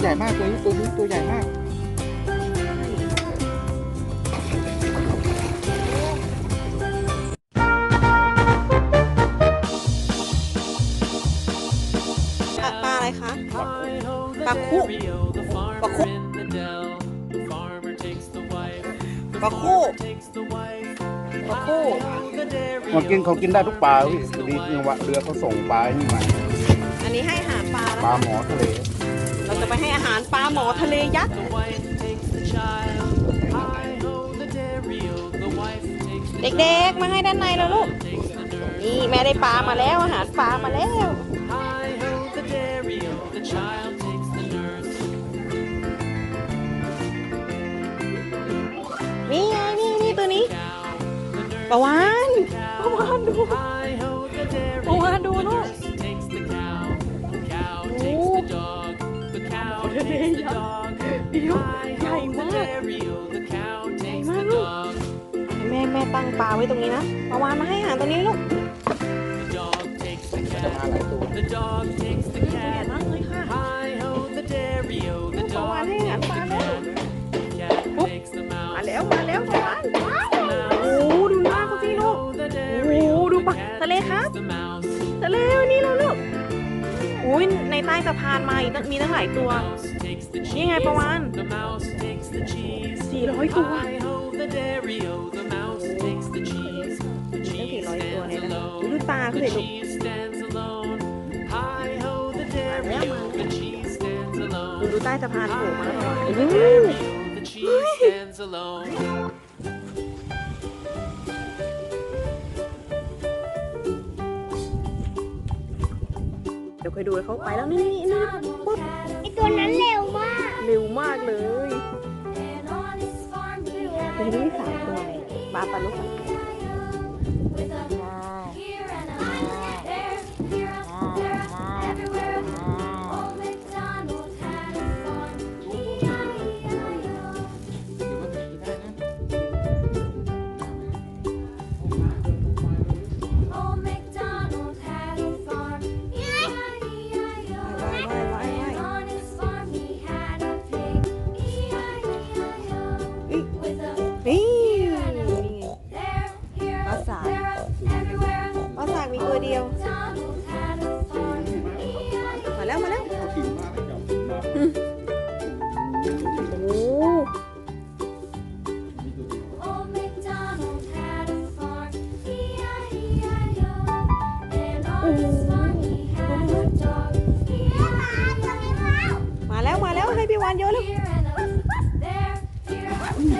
ใหญ่มากตัวนี้ตัวใหญ่มากปลาอะไรคะปลาคุปลาคุปลาคุปลาคุ เขากินได้ทุกปลาพี่ดีจังหวะเรือเขาส่งปลานี่มา อันนี้ให้อาหารปลา ปลาหมอทะเล เราจะไปให้อาหารปลาหมอทะเลยักษ์เด็กๆมาให้ด้านในแล้วลูกนี่แม่ได้ปลามาแล้วอาหารปลามาแล้วนี่ไงนี่ตัวนี้ปลาวานดูปลาวานดูลูกโอ้ทะเลยักษ์เดี๋ยวใหญ่มากลูกแม่ตั้งปลาไว้ตรงนี้นะปลาวานมาให้อาหารตรงนี้ลูกจะมาหลายตัว ใหญ่มากเลยค่ะปลาวานให้อาหารปลาแล้วมาแล้วปลาวานโอ้ดูหน้าเขาสิลูกโอ้ดูปลาทะเลครับทะเลวันนี้เราลูกอุ้ยในใต้สะพานมาอีกมีตั้งหลายตัวนี่ไงปลาวาน400 ตัว400 ตัวเนี่ยนะดูตาเขาสิลูกดูใต้สะพานโผล่มาแล้วเดี๋ยวคอยดูเขาไปแล้วนี่ปุ๊บ ไอตัวนั้นเร็วมาก เร็วมากเลยตัวนี้3 ตัวปลาลูกนี่ปลาสากมีตัวเดียวมาแล้วโอ้มาแล้วให้พี่วานเยอะเลย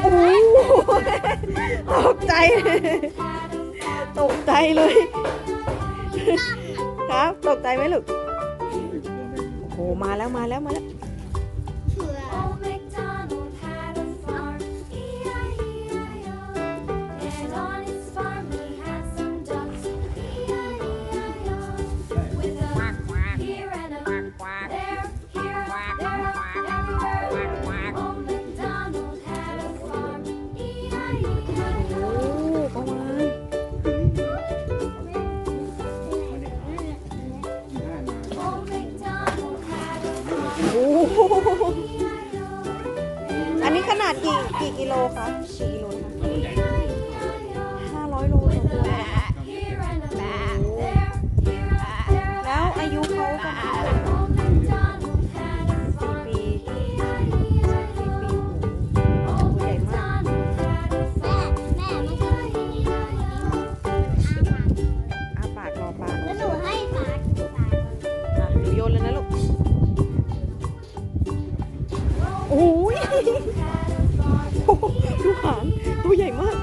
โอ้ตกใจเลยครับตกใจไหมลูกโอ้มาแล้วอันนี้ขนาดกี่กิโลคะกี่กิโลคะ500 โลต่อตัวแล้วอายุเขาประมาณ4 ปีตัวใหญ่มากอาปากรอปาก แล้วหนูให้ปาก หนูโยนเลยนะลูกโอ้ยดูหางตัวใหญ่มาก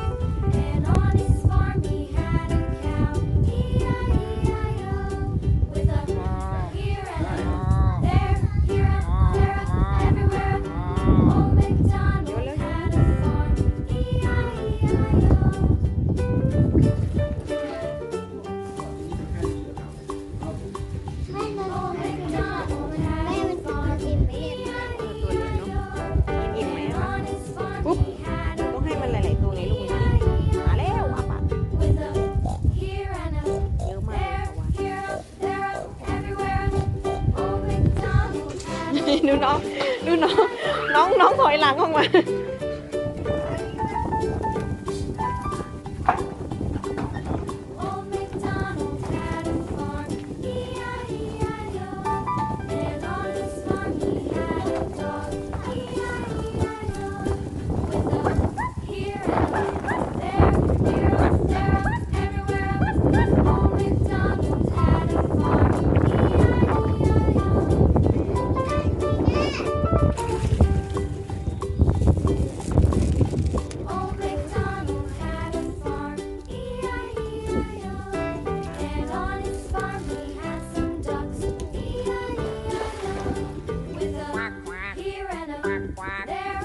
อยหลังออกมา Old MacDonald had a farm, E-I-E-I-O. And on his farm he had a dog, E-I-E-I-O. With a here and there, everywhere. Old MacDonald had a farm, E-I-E-I-O. Old MacDonald had a farm, E-I-E-I-O. And on his farm he had some ducks, E-I-E-I-O. With a here and a there,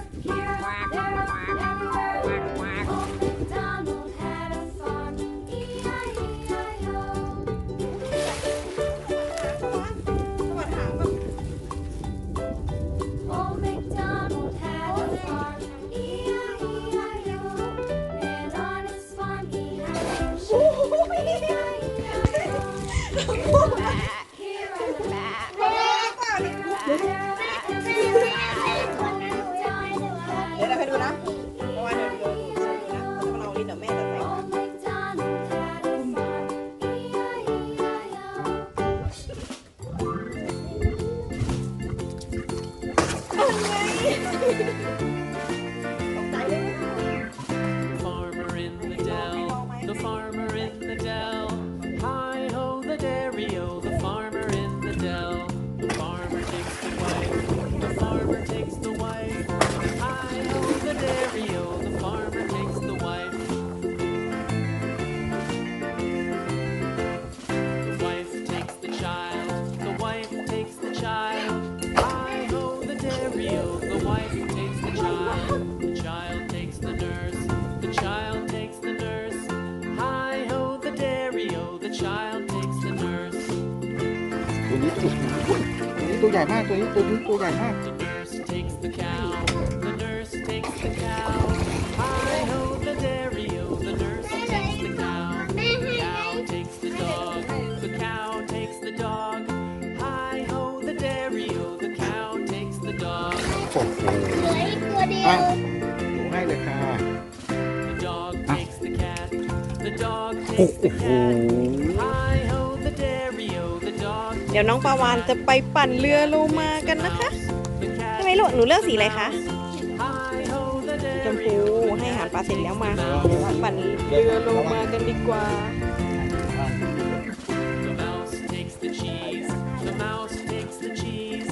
everywhere. Old MacDonald had a farm, E-I-E-I-O. Old MacDonald had a farm, E-I-E-I-O. And on his farm he had some sheep, E-I-E-I-O. Here and there, เดี๋ยวเราไปดูนะเพราะว่าเดี๋ยวดูนะเราลิ้นเดี๋ยวแม่จะใส่ Old MacDonald had a farm, E-I-E-I-O. Farmer in the dell, the farmer in the dell. Hi ho the dairy-o, the farmer in the dell. The farmer takes the wife, the farmer takes the wife. Hi ho the dairy-o, the farmer takes the wife. The wife takes the child, the wife takes the child. Hi ho the dairy-o, the wife takes the child. The child takes the nurse, the child takes the nurse. Hi ho the dairy-o, the child takes the nurse. ตัวนี้ตัวใหญ่มากตัวนี้ตัวใหญ่มาก The nurse takes the cow, the nurse takes the cow. Hi ho the dairy-o, the nurse takes the cow. The cow takes the dog, the cow takes the dog. Hi ho the dairy-o, the cow takes the dog. โอ้โห เหลืออีกตัวเดียว หนูให้เลยค่ะ The dog takes the cat, the dog takes the cat. Hi ho the dairy-o, the dog เดี๋ยวน้องปาวานจะไปปั่นเรือโลมากันนะคะ the cat. ใช่ไหมลูกหนูเลือกสีอะไรคะ Hi ho the ชมพู dairy-o, ให้อาหารปลาเสร็จแล้วมาเดี๋ยวเราปั่นเรือโลมากันดีกว่า the mouse takes the cheese, the mouse takes the cheese.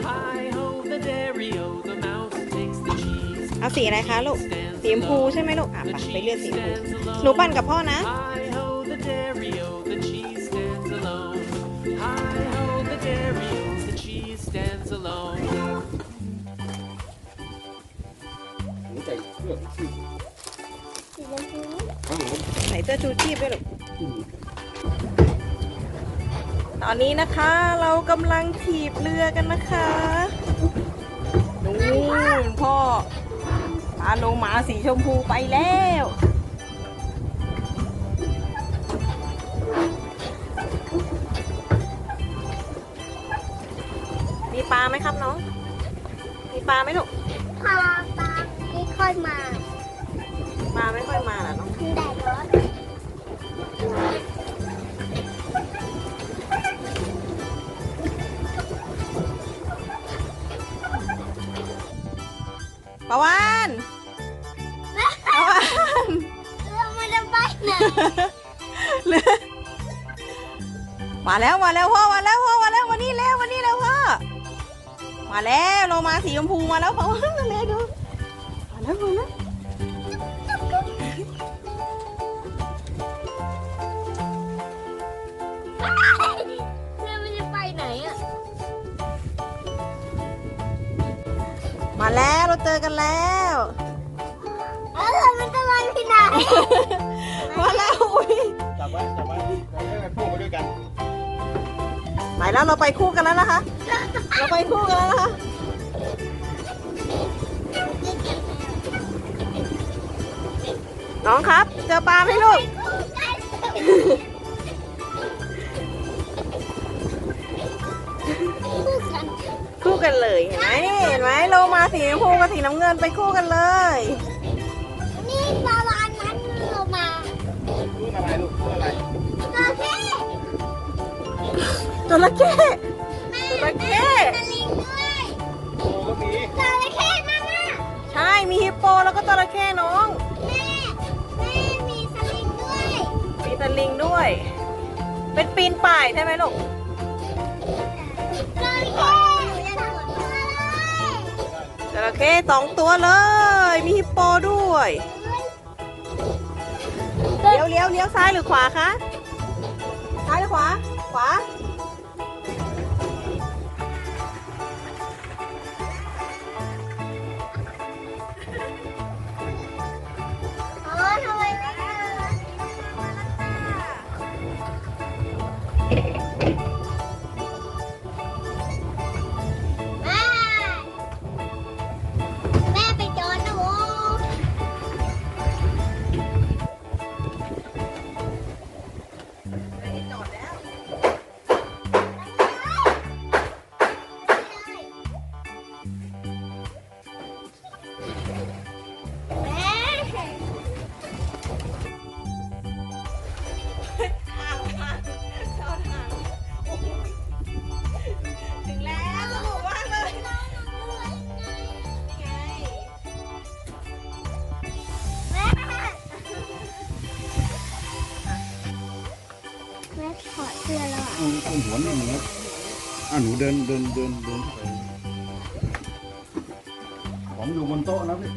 Hi ho the dairy-o, the mouse takes the cheese. เอาสีอะไรคะลูกสีชมพูใช่ไหมลูกอ่ะไปเลือกสีชมพูหนูปั่นกับพ่อนะ Hi ho the dairy-o, the cheese stands alone. Hi ho the dairy-o, the cheese stands alone. หนูใส่เสื้อชีพ สีชมพู ครับผม ใส่เสื้อชูชีพด้วยลูกตอนนี้นะคะเรากำลังถีบเรือกันนะคะนู่นพ่อปลาโลมาสีชมพูไปแล้ว มีปลาไหมครับน้อง มีปลาไหมลูก พาปลาไม่ค่อยมา ปลาไม่ค่อยมาเหรอน้อง แดดร้อน ปลาวานปลาวาน เราไม่ได้ไปไหน เรือมาแล้วพ่อมานี่แล้วพ่อมาแล้วโลมาสีชมพูมาแล้วปลาวานมาแล้วดูมาแล้วเราไม่ได้ไปไหนอ่ะ มาแล้วเราเจอกันแล้ว เราไม่ได้ไปที่ไหน มาแล้วอุ้ย จับไว้เราให้พ่วงไปด้วยกัน ไปแล้วเราไปคู่กันแล้วนะคะ เราไปคู่กันแล้วนะคะ น้องครับ เจอปลาไหมลูก คู่กัน คู่ กันเลยเห็นไหมนี่เห็นไหมโลมาสีชมพูกับสีน้ำเงินไปคู่กันเลย นี่ปลาวานนั้นลงมา ลูกอะไรลูกลูกอะไร จระเข้ จระเข้จระเข้ สลิงด้วย โอ้ก็มี จระเข้นั่นน่ะ ใช่มีฮิปโปแล้วก็จระเข้น้อง แม่มีสลิงด้วย มีสลิงด้วย เป็นปีนป่ายใช่ไหมลูก จระเข้ยังหมดเลย จระเข้2 ตัวเลย มีฮิปโปด้วยเลี้ยวซ้ายหรือขวาคะซ้ายหรือขวา ขวา อ๋อทำไมไม่เจอแม่ไปจอดหนู จอดแล้ว แม่ ถึงแล้วสนุกมากเลยนี่ไง แม่ถอดเสื้อแล้วอ่ะ ต้นหัวนี่หนูหนูเดินเข้าไปของอยู่บนโต๊ะแล้วพี่